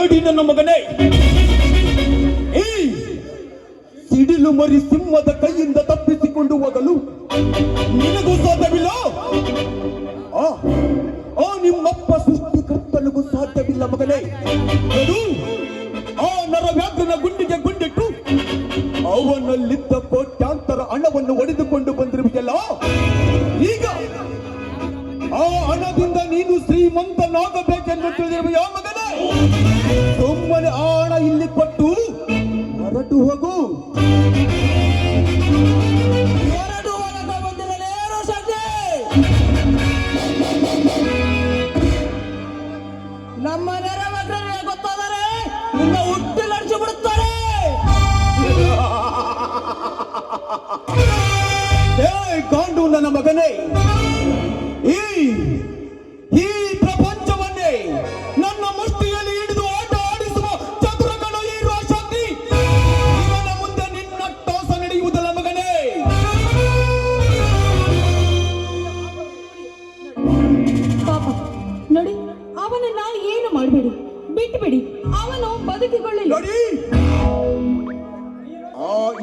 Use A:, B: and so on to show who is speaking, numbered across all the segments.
A: ಕೇಳಿ ನನ್ನ ಮಗನೇ, ಈ ಸಿಡಿಲು ಮರಿ ಸಿಂಹದ ಕೈಯಿಂದ ತಪ್ಪಿಸಿಕೊಂಡು ಹೋಗಲು ನಿನಗೂ ಸಾಧ್ಯವಿಲ್ಲ. ನಿಮ್ಮಪ್ಪ ಸೃಷ್ಟಿಕರ್ತನಿಗೂ ಸಾಧ್ಯವಿಲ್ಲ ಮಗನೇ. ಆ ನರವ್ಯಾಘ್ರನ ಗುಂಡಿಗೆ ಗುಂಡಿಟ್ಟು ಅವನಲ್ಲಿದ್ದ ಕೋಟ್ಯಾಂತರ ಹಣವನ್ನು ಒಡೆದುಕೊಂಡು ಬಂದಿರುವುದಲ್ಲ. ಈಗ ಆ ಹಣದಿಂದ ನೀನು ಶ್ರೀಮಂತನಾಗಬೇಕೆಂದು ತಿಳಿದಿರುವ ಮಗನೇ, ಸುಮ್ಮನೆ ಆ ಹಣ ಇಲ್ಲಿ ಕೊಟ್ಟು ಹೊರಟು ಹೋಗು.
B: ನಮ್ಮ ನೆರವಗ್ರನಿಗೆ ಗೊತ್ತಾದರೆ ನಿನ್ನ ಹುಟ್ಟಿ ನಡೆಸಿ ಬಿಡುತ್ತಾರೆ.
A: ಗಾಂಡು ನನ್ನ ಮಗನೇ, ಈ ಪ್ರಪಂಚವನ್ನೇ ನನ್ನ ಮುಷ್ಟಿಯಲ್ಲಿ ಹಿಡಿದು ಆಟ ಆಡಿಸುವ ಚತುರಗಣ ಇರುವ ಶಕ್ತಿ ಇವನ ಮುಂದೆ ನಿನ್ನ ಟಾಸ ನಡೆಯುವುದಲ್ಲ ಮಗನೇ.
C: ಪಾಪ ನೋಡಿ, ಅವನನ್ನ ಏನು ಮಾಡಬೇಡಿ, ಬಿಟ್ಟುಬಿಡಿ, ಅವನು ಬದುಕಿಕೊಳ್ಳಲಿ.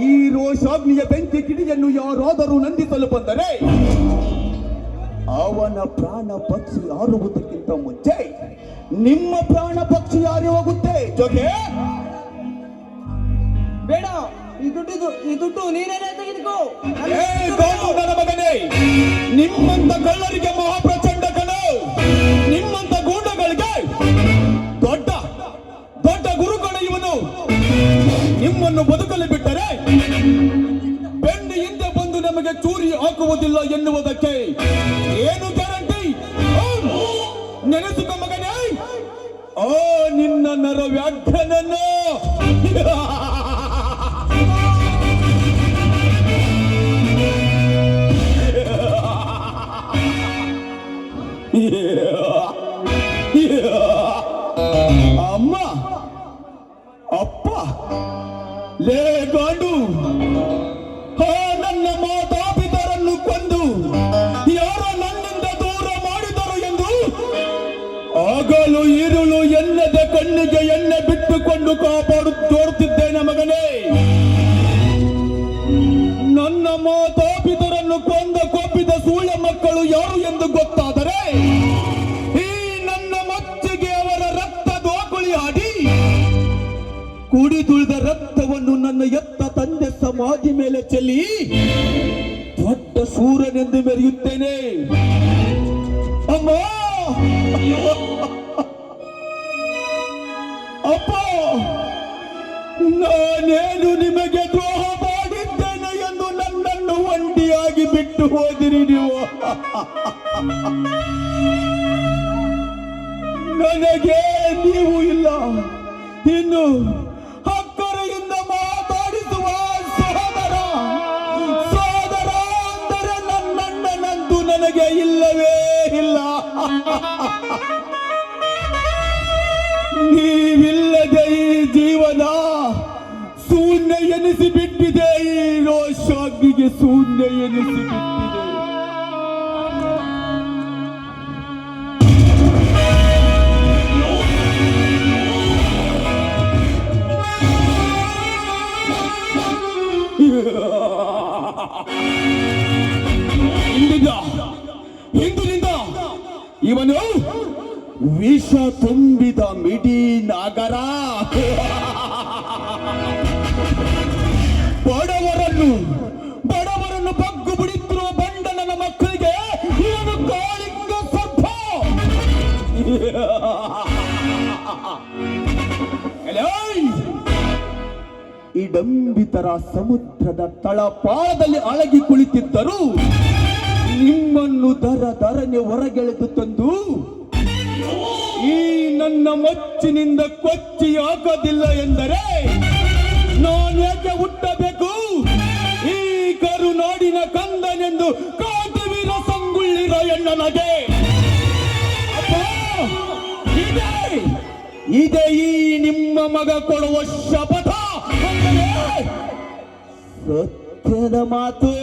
A: ಈ ರೋಷಾಗ್ನಿಯ ಬೆಂಕಿ ಕಿಡಿಯನ್ನು ಯಾರಾದರೂ ನಂದಿಸಲು ಬಂದರೆ ಅವನ ಪ್ರಾಣ ಪಕ್ಷಿ ಹಾರುವುದಕ್ಕಿಂತ ಮುಂಚೆ ನಿಮ್ಮ ಪ್ರಾಣ ಪಕ್ಷಿ ಹಾರಿ ಹೋಗುತ್ತೆ. ಜೊತೆ
B: ಬೇಡ, ಈ ದುಡ್ಡು ನೀನೇನೇ ತೆಗೆದುಕೋ.
A: ನನ್ನ ಮಗನೇ, ನಿಮ್ಮಂತ ಕಳ್ಳರಿಗೆ ಮಹಾಪ್ರಚಂಡ ಕಣೋ, ನಿಮ್ಮಂತ ಗೂಂಡಗಳಿಗೆ ದೊಡ್ಡ ದೊಡ್ಡ ಗುರುಗಳು ಇವನು. ನಿಮ್ಮನ್ನು ಬದುಕಲು ಬಿಟ್ಟರೆ ಬೆನ್ನು ಹಿಂದೆ ಬಂದು ನಮಗೆ ಚೂರಿ ಹಾಕುವುದಿಲ್ಲ ಎನ್ನುವುದಕ್ಕೆ ಏನು ಗ್ಯಾರಂಟಿ? ನೆನೆಸುಕ ಮಗನೇ, ನಿನ್ನ ನರವ್ಯಾಘ್ರನನ್ನು ಅಮ್ಮ, ಅಪ್ಪ, ಲೇ ಗಾಂಡು, ನನ್ನ ಮಾತಾಪಿತರನ್ನು ಕೊಂದು ಯಾರೋ ನನ್ನಿಂದ ದೂರ ಮಾಡಿದರು ಎಂದು ಆಗಲು ಇರುಳು ಎನ್ನದ ಕಣ್ಣಿಗೆ ಎಣ್ಣೆ ಬಿಟ್ಟುಕೊಂಡು ತೋರುತ್ತಿದ್ದೇನೆ ಮಗನೇ. ನನ್ನ ಮಾತಾಪಿತರನ್ನು ಕೊಂದ ಕೊಪ್ಪಿದ ಸೂಳ್ಯ ಮಕ್ಕಳು ಯಾರು ಎಂದು ಗೊತ್ತಾದರೆ ಈ ನನ್ನ ಮಚ್ಚಿಗೆ ಅವರ ರಕ್ತ ದೋಕುಳಿ ಆಡಿ ಕುಡಿದುಳಿದ ರಕ್ತವನ್ನು ನನ್ನ ಎತ್ತ ತಂದೆ ಸಮಾಧಿ ಮೇಲೆ ಚೆಲ್ಲಿ ದೊಡ್ಡ ಸೂರನೆಂದು ಮೆರೆಯುತ್ತೇನೆ. ಅಮ್ಮ, ಅಪ್ಪ, ನಾನೇನು ನಿಮಗೆ ದ್ರೋಹ ಮಾಡಿದ್ದೇನೆ ಎಂದು ನನ್ನನ್ನು ಒಂಟಿಯಾಗಿ ಬಿಟ್ಟು ಹೋದಿರಿ ನೀವು. ನನಗೆ ನೀವು ಇಲ್ಲ, ಇನ್ನು ಅಕ್ಕರೆಯಿಂದ ಮಾತಾಡಿಸುವ ಸಹೋದರ ಅಂದರೆ ನನ್ನಣ್ಣನಂತೂ ನನಗೆ ಇಲ್ಲವೇ ಇಲ್ಲ. ನೀವಿಲ್ಲದೆ ಈ ಜೀವನ ಶೂನ್ಯ ಎನಿಸಿಬಿಟ್ಟಿದೆ. ಈ ರೋಷಾಗ್ನಿಗೆ ಶೂನ್ಯ ಎನಿಸಿಬಿಟ್ಟಿದೆ. ಇಂದಿನಿಂದ ಇವನು ವಿಷ ತುಂಬಿದ ಮಿಡಿ ನಾಗರ. ಬಡವರನ್ನು ಬಗ್ಗು ಬಿಡುತ್ತಿರುವ ಬಂಡನ ಮಕ್ಕಳಿಗೆ ಇವನು ಕಾಳಿಂಗ ಸರ್ಪ. ಇಡಂಬಿತರ ಸಮುದ್ರದ ತಳಪಾಳದಲ್ಲಿ ಅಳಗಿ ಕುಳಿತಿದ್ದರು ನಿಮ್ಮನ್ನು ದರನೆ ಹೊರಗೆಳೆದು ತಂದು ಈ ನನ್ನ ಮಚ್ಚಿನಿಂದ ಕೊಚ್ಚಿ ಹಾಕೋದಿಲ್ಲ ಎಂದರೆ ನಾನು ಯಾಕೆ ಹುಟ್ಟಬೇಕು? ಈ ಕರುನಾಡಿನ ಕಂದನೆಂದು ಕಾಂತಿವೀರ ಸಂಗುಳ್ಳಿರ ಎನ್ನನಗೆ ಇದೇ ಈ ನಿಮ್ಮ ಮಗ ಕೊಡುವ ಶಪಥ. ಸತ್ಯದ ಮಾತು.